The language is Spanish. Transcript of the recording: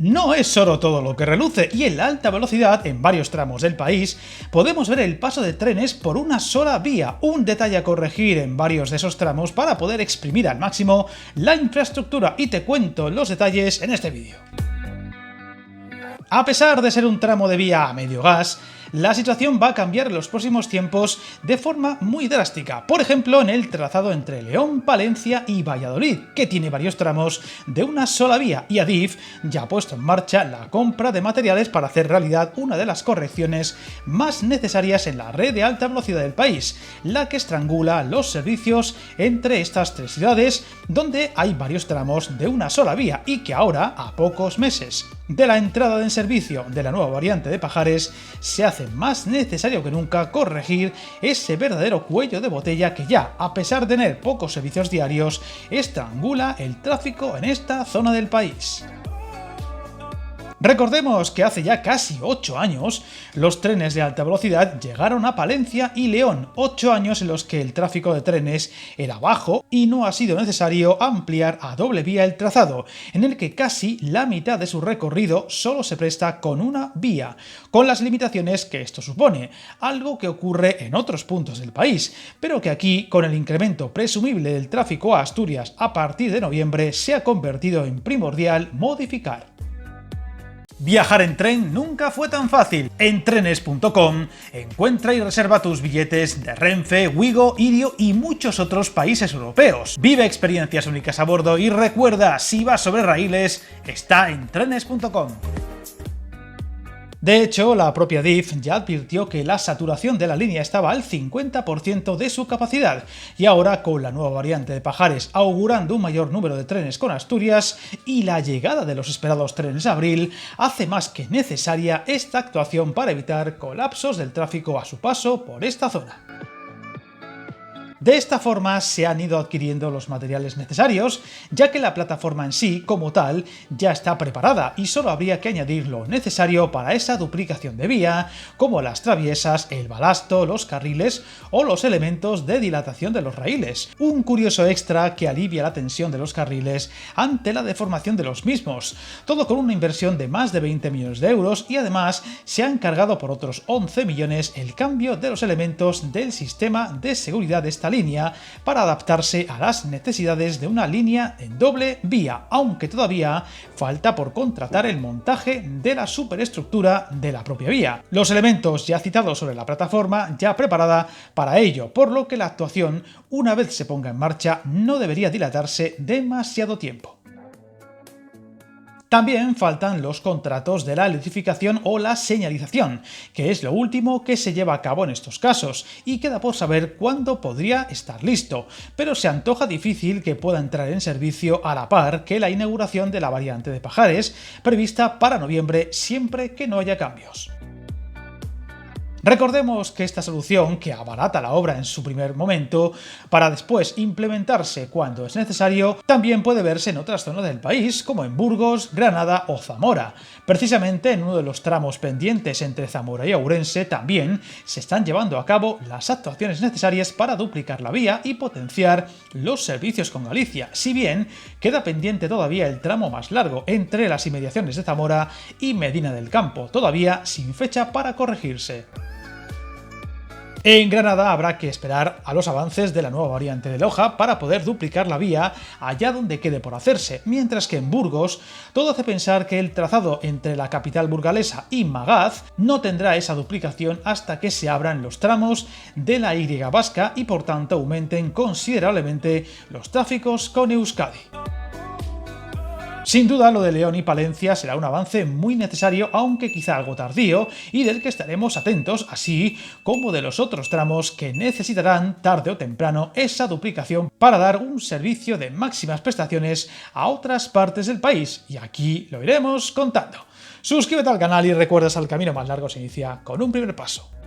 No es oro todo lo que reluce, y en la alta velocidad, en varios tramos del país, podemos ver el paso de trenes por una sola vía, un detalle a corregir en varios de esos tramos para poder exprimir al máximo la infraestructura, y te cuento los detalles en este vídeo. A pesar de ser un tramo de vía a medio gas, la situación va a cambiar en los próximos tiempos de forma muy drástica. Por ejemplo, en el trazado entre León, Palencia y Valladolid, que tiene varios tramos de una sola vía, y Adif ya ha puesto en marcha la compra de materiales para hacer realidad una de las correcciones más necesarias en la red de alta velocidad del país, la que estrangula los servicios entre estas tres ciudades, donde hay varios tramos de una sola vía y que ahora, a pocos meses de la entrada en servicio de la nueva variante de Pajares, se hace más necesario que nunca corregir ese verdadero cuello de botella que ya, a pesar de tener pocos servicios diarios, estrangula el tráfico en esta zona del país. Recordemos que hace ya casi 8 años los trenes de alta velocidad llegaron a Palencia y León, 8 años en los que el tráfico de trenes era bajo y no ha sido necesario ampliar a doble vía el trazado, en el que casi la mitad de su recorrido solo se presta con una vía, con las limitaciones que esto supone, algo que ocurre en otros puntos del país, pero que aquí, con el incremento presumible del tráfico a Asturias a partir de noviembre, se ha convertido en primordial modificar. Viajar en tren nunca fue tan fácil. En trenes.com encuentra y reserva tus billetes de Renfe, Wigo, Irio y muchos otros países europeos. Vive experiencias únicas a bordo y recuerda, si vas sobre raíles, está en trenes.com. De hecho, la propia Adif ya advirtió que la saturación de la línea estaba al 50% de su capacidad, y ahora, con la nueva variante de Pajares augurando un mayor número de trenes con Asturias y la llegada de los esperados trenes de abril, hace más que necesaria esta actuación para evitar colapsos del tráfico a su paso por esta zona. De esta forma se han ido adquiriendo los materiales necesarios, ya que la plataforma en sí, como tal, ya está preparada y solo habría que añadir lo necesario para esa duplicación de vía, como las traviesas, el balasto, los carriles o los elementos de dilatación de los raíles. Un curioso extra que alivia la tensión de los carriles ante la deformación de los mismos, todo con una inversión de más de 20 millones de euros, y además se ha encargado por otros 11 millones el cambio de los elementos del sistema de seguridad de esta línea para adaptarse a las necesidades de una línea en doble vía, aunque todavía falta por contratar el montaje de la superestructura de la propia vía. Los elementos ya citados sobre la plataforma ya preparada para ello, por lo que la actuación, una vez se ponga en marcha, no debería dilatarse demasiado tiempo. También faltan los contratos de la electrificación o la señalización, que es lo último que se lleva a cabo en estos casos, y queda por saber cuándo podría estar listo, pero se antoja difícil que pueda entrar en servicio a la par que la inauguración de la variante de Pajares, prevista para noviembre, siempre que no haya cambios. Recordemos que esta solución, que abarata la obra en su primer momento, para después implementarse cuando es necesario, también puede verse en otras zonas del país, como en Burgos, Granada o Zamora. Precisamente en uno de los tramos pendientes entre Zamora y Ourense también se están llevando a cabo las actuaciones necesarias para duplicar la vía y potenciar los servicios con Galicia, si bien queda pendiente todavía el tramo más largo entre las inmediaciones de Zamora y Medina del Campo, todavía sin fecha para corregirse. En Granada habrá que esperar a los avances de la nueva variante de Loja para poder duplicar la vía allá donde quede por hacerse, mientras que en Burgos todo hace pensar que el trazado entre la capital burgalesa y Magaz no tendrá esa duplicación hasta que se abran los tramos de la Y vasca y por tanto aumenten considerablemente los tráficos con Euskadi. Sin duda, lo de León y Palencia será un avance muy necesario, aunque quizá algo tardío, y del que estaremos atentos, así como de los otros tramos que necesitarán tarde o temprano esa duplicación para dar un servicio de máximas prestaciones a otras partes del país, y aquí lo iremos contando. Suscríbete al canal y recuerda que el camino más largo se inicia con un primer paso.